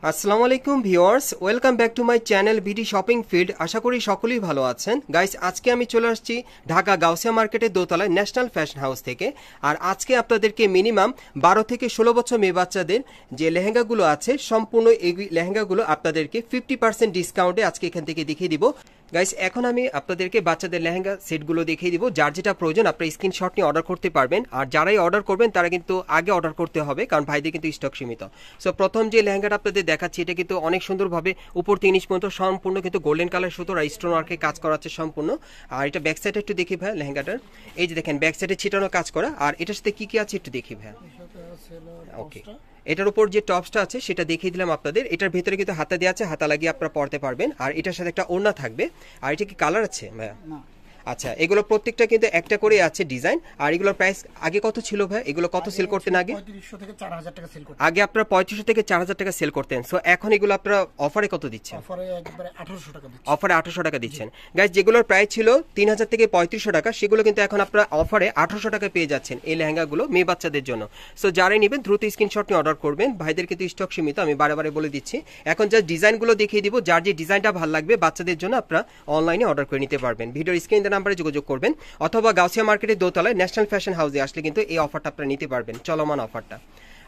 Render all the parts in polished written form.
আসসালামু আলাইকুম viewers, welcome back to my channel BD shopping field. আশা করি সকলেই ভালো আছেন। গাইস, আজকে আমি চলে আসছি ঢাকা গাউসিয়া মার্কেটের দোতলায় ন্যাশনাল ফ্যাশন হাউস থেকে। আর আজকে আপনাদেরকে মিনিমাম 12 থেকে 16 বছর মেয়ে বাচ্চাদের যে লেহেঙ্গাগুলো আছে, সম্পূর্ণ এই লেহেঙ্গাগুলো আপনাদেরকে 50% ডিসকাউন্টে আজকে এখান থেকে দেখিয়ে দিব। গাইস, এখন আমি আপনাদেরকে বাচ্চাদের লেহেঙ্গা সেটগুলো দেখিয়ে দিব। যার যেটা প্রয়োজন আপনারা স্ক্রিনশট নিয়ে অর্ডার করতে পারবেন। আর যারাই অর্ডার করবেন তারা কিন্তু আগে অর্ডার করতে হবে, কারণ ভাইদের কিন্তু স্টক সীমিত। সো প্রথম যে লেহেঙ্গাটা আপনাদের দেখাচ্ছি, এটা কিন্তু অনেক সুন্দরভাবে উপর 3 ইঞ্চ পর্যন্ত সম্পূর্ণ কিন্তু গোল্ডেন কালার সুতো আর স্টোন ওয়ার্কে কাজ করা আছে সম্পূর্ণ। আর এটা ব্যাক সাইডে একটু দেখি ভাই লেহেঙ্গাটার। এই যে দেখেন ব্যাক সাইডে ছিটানো কাজ করা। আর এটার সাথে কি কি আছে একটু দেখি ভাই। ওকে, এটার উপর যে টপসটা আছে সেটা দেখিয়ে দিলাম আপনাদের। এটার ভিতরে কিন্তু হাতা দেওয়া আছে, হাতা লাগিয়ে আপনারা পরতে পারবেন। আর এটার সাথে একটা ওড়না থাকবে। আর এটা কি কালার আছে ভাইয়া? আচ্ছা, এগুলো প্রত্যেকটা কিন্তু একটা করে আছে ডিজাইন। আর এগুলোর প্রাইস আগে কত ছিল ভাই? এগুলো কত সেল করতেন আগে? 3500 থেকে 4000 টাকা সেল করতেন। আগে আপনারা 3500 থেকে 4000 টাকা সেল করতেন। সো এখন এগুলো আপনারা অফারে কত দিচ্ছেন? অফারে একবারে 1800 টাকা দিচ্ছি। অফারে 1800 টাকা দিচ্ছেন। গাইস, যেগুলোর প্রাইস ছিল 3000 থেকে 3500 টাকা, সেগুলো কিন্তু এখন আপনারা অফারে 1800 টাকা পেয়ে যাচ্ছেন এই লেহেঙ্গাগুলো মেয়ে বাচ্চাদের জন্য। সো যারাই নেবেন দ্রুত স্ক্রিনশট নিয়ে অর্ডার করবেন। ভাইদের কিন্তু স্টক সীমিত, আমি বারে বারে বলে দিচ্ছি। এখন জাস্ট ডিজাইনগুলো দেখিয়ে দিব। যার যে ডিজাইনটা ভালো লাগবে বাচ্চাদের জন্য আপনারা অনলাইনে অর্ডার করে নিতে পারবেন। ভিডিওর স্ক্রিন দেওয়া নাম্বারে যোগাযোগ করবেন, অথবা গাউসিয়া মার্কেটের দোতলায় ন্যাশনাল ফ্যাশন হাউসে আসলে কিন্তু এই অফারটা আপনারা নিতে পারবেন, চলমান অফারটা।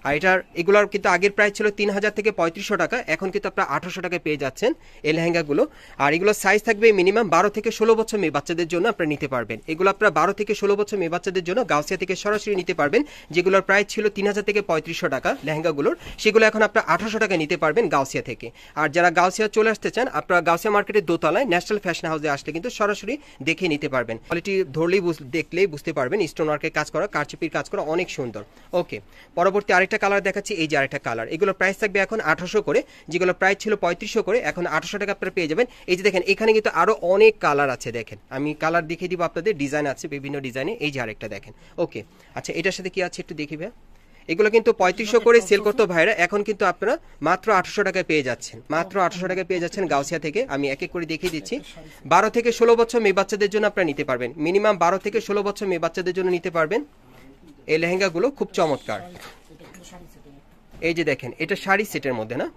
আর এগুলোর কিন্তু আগের প্রাইস ছিল 3000 থেকে 3500 টাকা, এখন কিন্তু আপনারা 1800 টাকায় পেয়ে যাচ্ছেন এই লেহেঙ্গাগুলো। আর এগুলোর সাইজ থাকবে মিনিমাম 12 থেকে 16 বছর মেয়ে বাচ্চাদের জন্য আপনারা নিতে পারবেন। এগুলো আপনারা 12 থেকে 16 বছর মেয়ে বাচ্চাদের জন্য গাউসিয়া থেকে সরাসরি নিতে পারবেন। যেগুলোর প্রাইস ছিল 3000 থেকে 3500 টাকা লেহেঙ্গাগুলোর, সেগুলো এখন আপনারা 1800 টাকা নিতে পারবেন গাউসিয়া থেকে। আর যারা গাউসিয়া চলে আসতে চান, আপনারা গাউসিয়া মার্কেটের দোতলায় ন্যাশনাল ফ্যাশন হাউসে আসলে কিন্তু সরাসরি দেখে নিতে পারবেন। কোয়ালিটি ধরলেই দেখলেই বুঝতে পারবেন, স্টোন ওয়ার্কের কাজ করা, কারচুপির কাজ করা, অনেক সুন্দর। ওকে, পরবর্তী আরেকটা কালার দেখাচ্ছি। এই যে আরেকটা কালার, এগুলোর প্রাইস থাকবে এখন 1800 করে। যেগুলো প্রাইস ছিল 3500 করে, এখন 1800 টাকা আপনারা পেয়ে যাবেন। এই যে দেখেন, এখানে কিন্তু আরো অনেক কালার আছে। দেখেন, আমি কালার দেখিয়ে দিব আপনাদের। ডিজাইন আছে বিভিন্ন ডিজাইনে। এই যে আরেকটা দেখেন। ওকে, আচ্ছা, এটার সাথে কি আছে একটু দেখি ভাই। এগুলো কিন্তু 3500 করে সেল করতো ভাইরা, এখন কিন্তু আপনারা মাত্র 800 টাকায় পেয়ে যাচ্ছেন। মাত্র 800 টাকায় পেয়ে যাচ্ছেন গাউসিয়া থেকে। আমি এক এক করে দেখিয়ে দিচ্ছি। 12 থেকে 16 বছর মেয়ে বাচ্চাদের জন্য আপনারা নিতে পারবেন। মিনিমাম 12 থেকে 16 বছর মেয়ে বাচ্চাদের জন্য নিতে পারবেন এই লেহেঙ্গাগুলো, খুব চমৎকার। এই যে দেখেন, এটা শাড়ি সেটের মধ্যে না,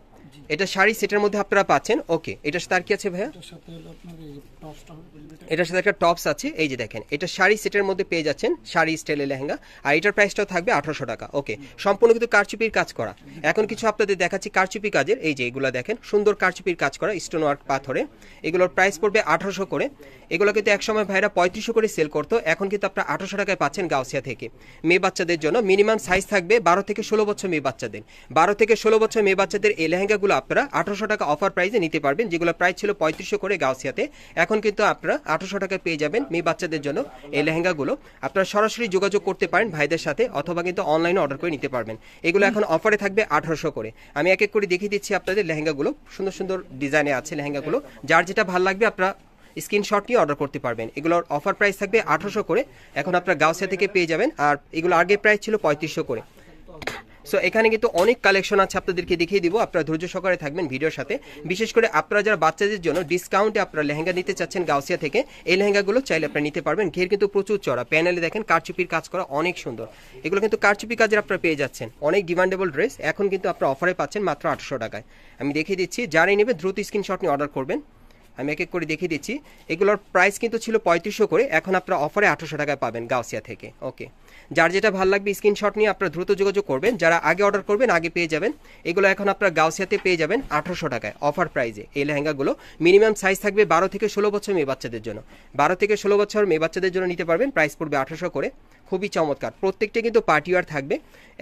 এটা শাড়ি সেটের মধ্যে আপনারা পাচ্ছেন। ওকে, এটার সাথে আর কি আছে ভাইয়া? এটার সাথে একটা টপস আছে। এই যে দেখেন, এটা শাড়ি সেটের মধ্যে পেয়ে যাচ্ছেন, শাড়ি স্টাইলের লেহেঙ্গা। আর এটার প্রাইসটাও থাকবে 1800 টাকা। ওকে, সম্পূর্ণ কিন্তু কারচুপির কাজ করা। এখন কিছু আপনাদের দেখাচ্ছি কারচুপি কাজের। এই যে এগুলো দেখেন, সুন্দর কারচুপির কাজ করা স্টোন ওয়ার্ক পাথরে। এগুলোর প্রাইস পড়বে 1800 করে। এগুলো কিন্তু একসময় ভাইরা 3500 করে সেল করতো, এখন কিন্তু আপনারা 1800 টাকায় পাচ্ছেন গাউসিয়া থেকে মেয়ে বাচ্চাদের জন্য। মিনিমাম সাইজ থাকবে 12 থেকে 16 বছর মেয়ে বাচ্চাদের। 12 থেকে 16 বছর মেয়ে বাচ্চাদের এই লেহেঙ্গাগুলো আপনারা 1800 টাকা অফার প্রাইসে নিতে পারবেন। যেগুলো প্রাইস ছিল 3500 করে গাউসিয়াতে, এখন কিন্তু আপনারা 1800 টাকায় পেয়ে যাবেন মেয়ে বাচ্চাদের জন্য এই লেহেঙ্গাগুলো। আপনারা সরাসরি যোগাযোগ করতে পারেন ভাইদের সাথে, অথবা কিন্তু অনলাইনে অর্ডার করে নিতে পারবেন। এগুলো এখন অফারে থাকবে 1800 করে। আমি এক এক করে দেখিয়ে দিচ্ছি আপনাদের লেহেঙ্গাগুলো। সুন্দর সুন্দর ডিজাইনে আছে লেহেঙ্গাগুলো। যার যেটা ভালো লাগবে আপনারা স্ক্রিনশট নিয়ে অর্ডার করতে পারবেন। এগুলোর অফার প্রাইস থাকবে 1800 করে, এখন আপনারা গাউসিয়া থেকে পেয়ে যাবেন। আর এগুলো আগে প্রাইস ছিল 3500 করে। সো এখানে কিন্তু অনেক কালেকশন আছে, আপনাদেরকে দেখিয়ে দিব। আপনারা ধৈর্য সহকারে থাকবেন ভিডিওর সাথে। বিশেষ করে আপনারা যারা বাচ্চাদের জন্য ডিসকাউন্টে আপনারা লেহেঙ্গা নিতে চাচ্ছেন গাউসিয়া থেকে, এই লেহেঙ্গাগুলো চাইলে আপনারা নিতে পারবেন। ঘের কিন্তু প্রচুর চড়া, প্যানেলে দেখেন কারচুপির কাজ করা, অনেক সুন্দর। এগুলো কিন্তু কারচুপি কাজের আপনারা পেয়ে যাচ্ছেন, অনেক ডিমান্ডেবল ড্রেস। এখন কিন্তু আপনারা অফারে পাচ্ছেন মাত্র 800 টাকায়। আমি দেখিয়ে দিচ্ছি, যারাই নেবে দ্রুত স্ক্রিনশট নিয়ে অর্ডার করবেন। আমি এক এক করে দেখিয়ে দিচ্ছি। এগুলোর প্রাইস কিন্তু ছিল 3500 করে, এখন আপনারা অফারে 800 টাকায় পাবেন গাউসিয়া থেকে। ওকে, যার যেটা ভালো লাগবে স্ক্রিনশট নিয়ে আপনারা দ্রুত যোগাযোগ করবেন। যারা আগে অর্ডার করবেন আগে পেয়ে যাবেন। এগুলো এখন আপনারা গাউসিয়াতে পেয়ে যাবেন 800 টাকায় অফার প্রাইজে এই লেহেঙ্গাগুলো। মিনিমাম সাইজ থাকবে 12 থেকে 16 বছর মেয়ে বাচ্চাদের জন্য। 12 থেকে 16 বছর মেয়ে বাচ্চাদের জন্য নিতে পারবেন। প্রাইস পড়বে 800 করে। খুবই চমৎকার, প্রত্যেকটা কিন্তু পার্টিওয়ার থাকবে,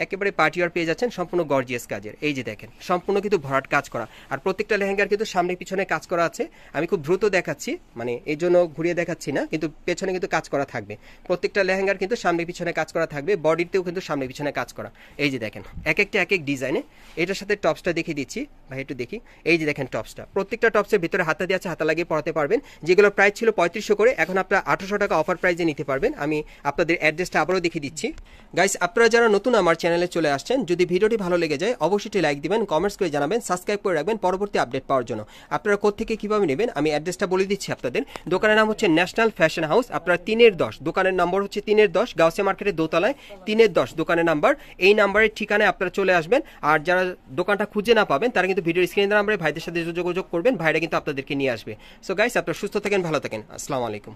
একেবারে পার্টিওয়ার পেয়ে যাচ্ছেন, সম্পূর্ণ গর্জিয়াস কাজের। এই যে দেখেন, সম্পূর্ণ কিন্তু ভরাট কাজ করা। আর প্রত্যেকটা লেহেঙ্গার কিন্তু সামনে পিছনে কাজ করা আছে। আমি খুব দ্রুত দেখাচ্ছি, মানে এই জন্য ঘুরিয়ে দেখাচ্ছি না, কিন্তু পেছনে কিন্তু কাজ করা থাকবে। প্রত্যেকটা লেহেঙ্গার কিন্তু সামনে পিছনে কাজ করা থাকবে, বডিতেও কিন্তু সামনে পিছনে কাজ করা। এই যে দেখেন, এক একটা এক এক ডিজাইনে। এটার সাথে টপসটা দেখিয়ে দিচ্ছি ভাই, একটু দেখি। এই যে দেখেন টপসটা, প্রত্যেকটা টপসের ভিতরে হাতা দিয়ে আছে, হাতা লাগিয়ে পরাতে পারবেন। যেগুলোর প্রাইস ছিল 3500 করে, এখন আপনারা 800 টাকা অফার প্রাইজে নিতে পারবেন। আমি আপনাদের অ্যাড্রেসটা আবারও দেখিয়ে দিচ্ছি। গাইস, আপনারা যারা নতুন আমার চ্যানেলে চলে আসছেন, যদি ভিডিওটি ভালো লেগে যায় অবশ্যই লাইক দিবেন, কমেন্টস করে জানাবেন, সাবস্ক্রাইব করে রাখবেন পরবর্তী আপডেট পাওয়ার জন্য। আপনারা কোত্থেকে কিভাবে নেবেন আমি অ্যাড্রেসটা বলে দিচ্ছি আপনাদের। দোকানের নাম হচ্ছে ন্যাশনাল ফ্যাশন হাউস। আপনারা 3-10, দোকানের নম্বর হচ্ছে 3-10, গাউসিয়া মার্কেটের দোতলায় 3-10 দোকানের নাম্বার। এই নাম্বারের ঠিকানায় আপনারা চলে আসবেন। আর যারা দোকানটা খুঁজে না পাবেন তারা কিন্তু ভিডিওর স্ক্রিনের নাম্বারে ভাইদের সাথে যোগাযোগ করবেন, ভাইরা কিন্তু আপনাদেরকে নিয়ে আসবে। সো গাইস, আপনারা সুস্থ থাকেন, ভালো থাকেন, আসসালামু আলাইকুম।